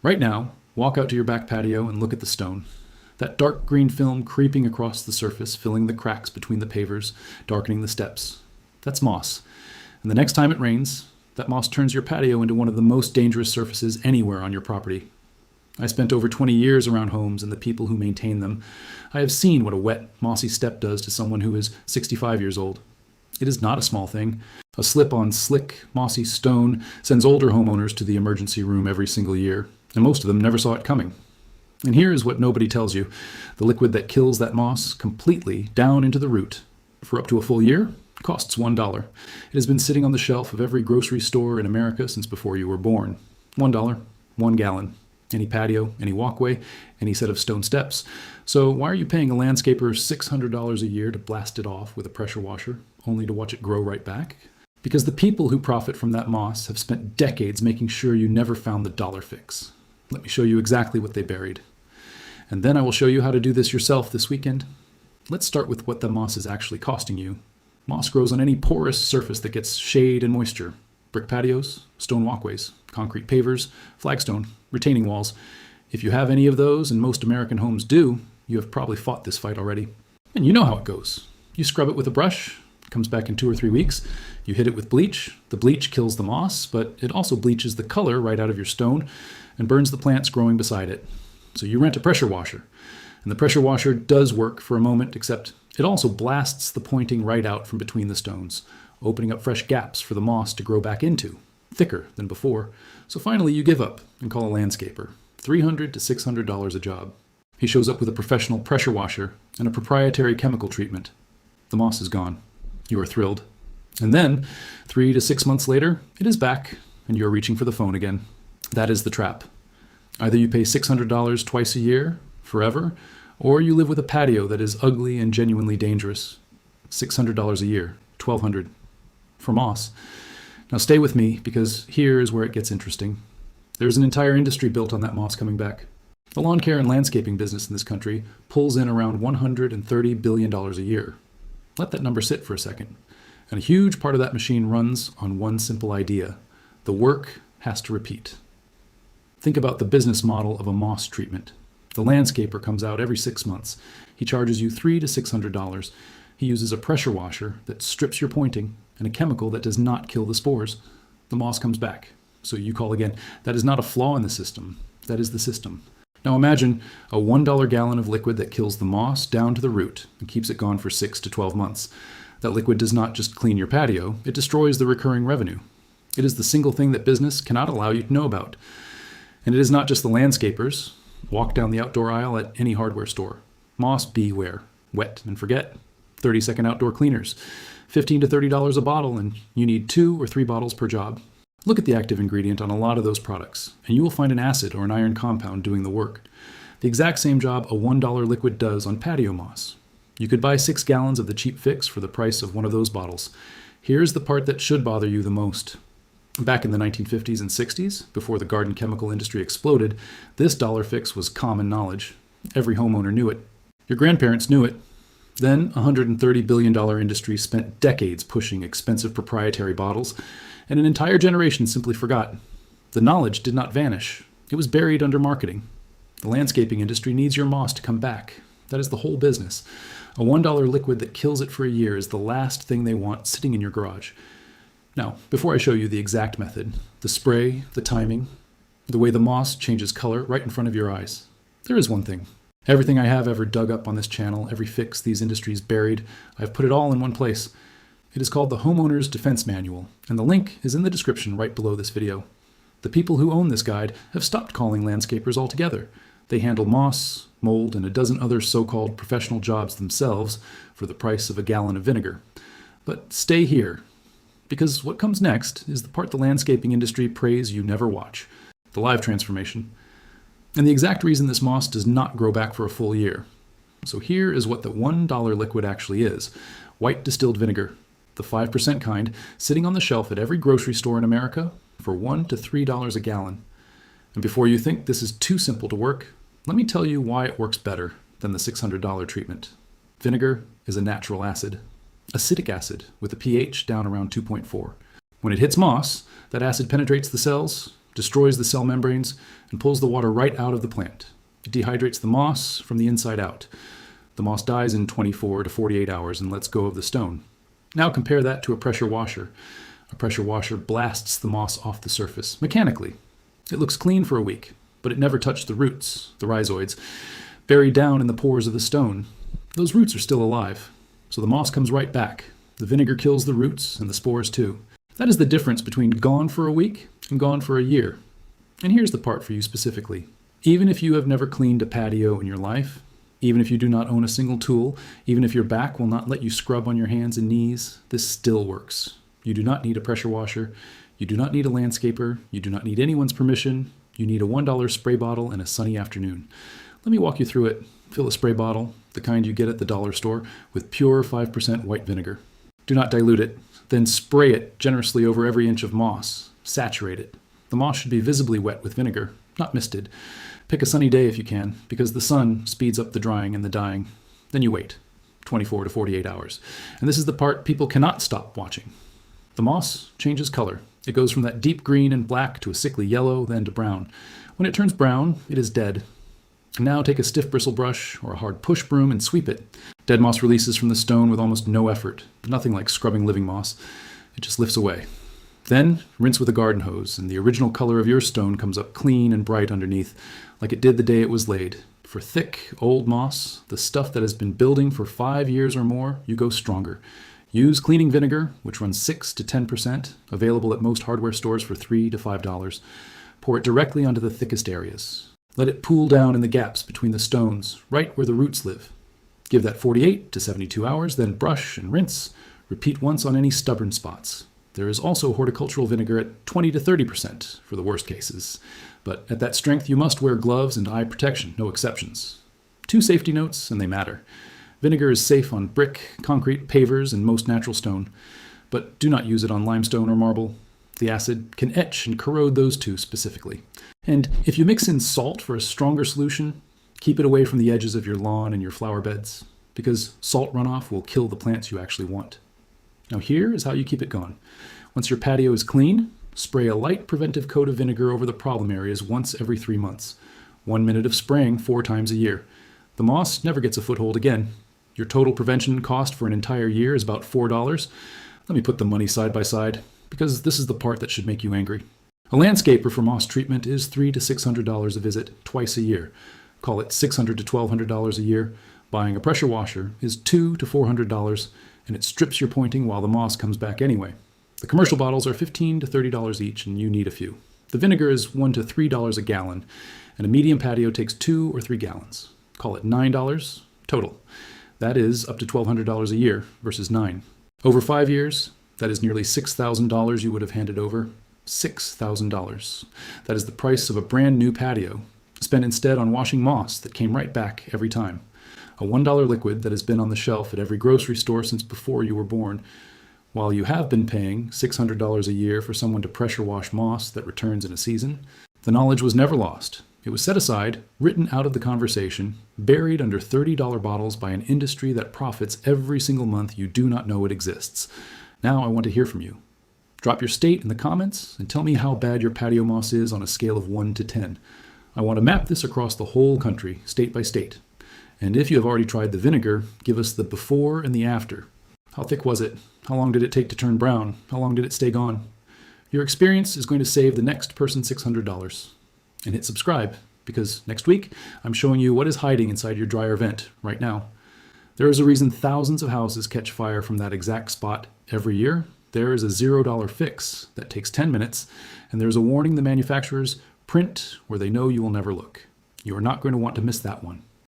Right now, walk out to your back patio and look at the stone. That dark green film creeping across the surface, filling the cracks between the pavers, darkening the steps. That's moss. And the next time it rains, that moss turns your patio into one of the most dangerous surfaces anywhere on your property. I spent over 20 years around homes and the people who maintain them. I have seen what a wet, mossy step does to someone who is 65 years old. It is not a small thing. A slip on slick, mossy stone sends older homeowners to the emergency room every single year, and most of them never saw it coming. And here is what nobody tells you. The liquid that kills that moss completely down into the root for up to a full year costs $1. It has been sitting on the shelf of every grocery store in America since before you were born. $1, 1 gallon. Any patio, any walkway, any set of stone steps. So why are you paying a landscaper $600 a year to blast it off with a pressure washer, only to watch it grow right back? Because the people who profit from that moss have spent decades making sure you never found the dollar fix. Let me show you exactly what they buried. And then I will show you how to do this yourself this weekend. Let's start with what the moss is actually costing you. Moss grows on any porous surface that gets shade and moisture. Brick patios, stone walkways, concrete pavers, flagstone, retaining walls. If you have any of those, and most American homes do, you have probably fought this fight already. And you know how it goes. You scrub it with a brush, it comes back in 2 or 3 weeks. You hit it with bleach. The bleach kills the moss, but it also bleaches the color right out of your stone and burns the plants growing beside it. So you rent a pressure washer. And the pressure washer does work for a moment, except it also blasts the pointing right out from between the stones, opening up fresh gaps for the moss to grow back into, thicker than before. So finally you give up and call a landscaper. $300 to $600 a job. He shows up with a professional pressure washer and a proprietary chemical treatment. The moss is gone. You are thrilled. And then, 3 to 6 months later, it is back, and you are reaching for the phone again. That is the trap. Either you pay $600 twice a year, forever, or you live with a patio that is ugly and genuinely dangerous. $600 a year, $1,200 for moss. Now stay with me, because here is where it gets interesting. There's an entire industry built on that moss coming back. The lawn care and landscaping business in this country pulls in around $130 billion a year. Let that number sit for a second. And a huge part of that machine runs on one simple idea. The work has to repeat. Think about the business model of a moss treatment. The landscaper comes out every 6 months. He charges you $300 to $600. He uses a pressure washer that strips your pointing and a chemical that does not kill the spores. The moss comes back. So you call again. That is not a flaw in the system. That is the system. Now imagine a $1 gallon of liquid that kills the moss down to the root and keeps it gone for 6 to 12 months. That liquid does not just clean your patio, it destroys the recurring revenue. It is the single thing that business cannot allow you to know about. And it is not just the landscapers. Walk down the outdoor aisle at any hardware store. Moss beware. Wet and forget. 30-second outdoor cleaners. $15 to $30 a bottle, and you need 2 or 3 bottles per job. Look at the active ingredient on a lot of those products, and you will find an acid or an iron compound doing the work. The exact same job a $1 liquid does on patio moss. You could buy 6 gallons of the cheap fix for the price of one of those bottles. Here's the part that should bother you the most. Back in the 1950s and 60s, before the garden chemical industry exploded, this dollar fix was common knowledge. Every homeowner knew it. Your grandparents knew it. Then, a $130 billion industry spent decades pushing expensive proprietary bottles, and an entire generation simply forgot. The knowledge did not vanish. It was buried under marketing. The landscaping industry needs your moss to come back. That is the whole business. A $1 liquid that kills it for a year is the last thing they want sitting in your garage. Now, before I show you the exact method, the spray, the timing, the way the moss changes color right in front of your eyes, there is one thing. Everything I have ever dug up on this channel, every fix these industries buried, I've put it all in one place. It is called the Homeowners Defense Manual, and the link is in the description right below this video. The people who own this guide have stopped calling landscapers altogether. They handle moss, mold, and a dozen other so-called professional jobs themselves for the price of a gallon of vinegar. But stay here, because what comes next is the part the landscaping industry prays you never watch, the live transformation, and the exact reason this moss does not grow back for a full year. So here is what the $1 liquid actually is. White distilled vinegar, the 5% kind, sitting on the shelf at every grocery store in America for $1 to $3 a gallon. And before you think this is too simple to work, let me tell you why it works better than the $600 treatment. Vinegar is a natural acid. Acidic acid with a pH down around 2.4. When it hits moss, that acid penetrates the cells, destroys the cell membranes, and pulls the water right out of the plant. It dehydrates the moss from the inside out. The moss dies in 24 to 48 hours and lets go of the stone. Now compare that to a pressure washer. A pressure washer blasts the moss off the surface mechanically. It looks clean for a week, but it never touched the roots, the rhizoids, buried down in the pores of the stone. Those roots are still alive, so the moss comes right back. The vinegar kills the roots and the spores too. That is the difference between gone for a week and gone for a year. And here's the part for you specifically. Even if you have never cleaned a patio in your life, even if you do not own a single tool, even if your back will not let you scrub on your hands and knees, this still works. You do not need a pressure washer. You do not need a landscaper. You do not need anyone's permission. You need a $1 spray bottle and a sunny afternoon. Let me walk you through it. Fill a spray bottle, the kind you get at the dollar store, with pure 5% white vinegar. Do not dilute it. Then spray it generously over every inch of moss. Saturate it. The moss should be visibly wet with vinegar, not misted. Pick a sunny day if you can, because the sun speeds up the drying and the dying. Then you wait, 24 to 48 hours. And this is the part people cannot stop watching. The moss changes color. It goes from that deep green and black to a sickly yellow, then to brown. When it turns brown, it is dead. Now take a stiff bristle brush or a hard push broom and sweep it. Dead moss releases from the stone with almost no effort. Nothing like scrubbing living moss. It just lifts away. Then rinse with a garden hose, and the original color of your stone comes up clean and bright underneath, like it did the day it was laid. For thick, old moss, the stuff that has been building for 5 years or more, you go stronger. Use cleaning vinegar, which runs 6 to 10%, available at most hardware stores for $3 to $5. Pour it directly onto the thickest areas. Let it pool down in the gaps between the stones, right where the roots live. Give that 48 to 72 hours, then brush and rinse. Repeat once on any stubborn spots. There is also horticultural vinegar at 20 to 30% for the worst cases. But at that strength, you must wear gloves and eye protection, no exceptions. 2 safety notes, and they matter. Vinegar is safe on brick, concrete, pavers, and most natural stone. But do not use it on limestone or marble. The acid can etch and corrode those two specifically. And if you mix in salt for a stronger solution, keep it away from the edges of your lawn and your flower beds, because salt runoff will kill the plants you actually want. Now here is how you keep it going. Once your patio is clean, spray a light preventive coat of vinegar over the problem areas once every 3 months. 1 minute of spraying 4 times a year. The moss never gets a foothold again. Your total prevention cost for an entire year is about $4. Let me put the money side by side, because this is the part that should make you angry. A landscaper for moss treatment is $300 to $600 a visit, twice a year. Call it $600 to $1,200 a year. Buying a pressure washer is $200 to $400, and it strips your pointing while the moss comes back anyway. The commercial bottles are $15 to $30 each, and you need a few. The vinegar is $1 to $3 a gallon, and a medium patio takes 2 or 3 gallons. Call it $9 total. That is up to $1,200 a year versus $9. Over 5 years, that is nearly $6,000 you would have handed over. $6,000. That is the price of a brand new patio, spent instead on washing moss that came right back every time. A $1 liquid that has been on the shelf at every grocery store since before you were born. While you have been paying $600 a year for someone to pressure wash moss that returns in a season, the knowledge was never lost. It was set aside, written out of the conversation, buried under $30 bottles by an industry that profits every single month you do not know it exists. Now I want to hear from you. Drop your state in the comments and tell me how bad your patio moss is on a scale of 1 to 10. I want to map this across the whole country, state by state. And if you have already tried the vinegar, give us the before and the after. How thick was it? How long did it take to turn brown? How long did it stay gone? Your experience is going to save the next person $600. And hit subscribe, because next week I'm showing you what is hiding inside your dryer vent right now. There is a reason thousands of houses catch fire from that exact spot every year. There is a $0 fix that takes 10 minutes, and there's a warning the manufacturers print where they know you will never look. You are not going to want to miss that one.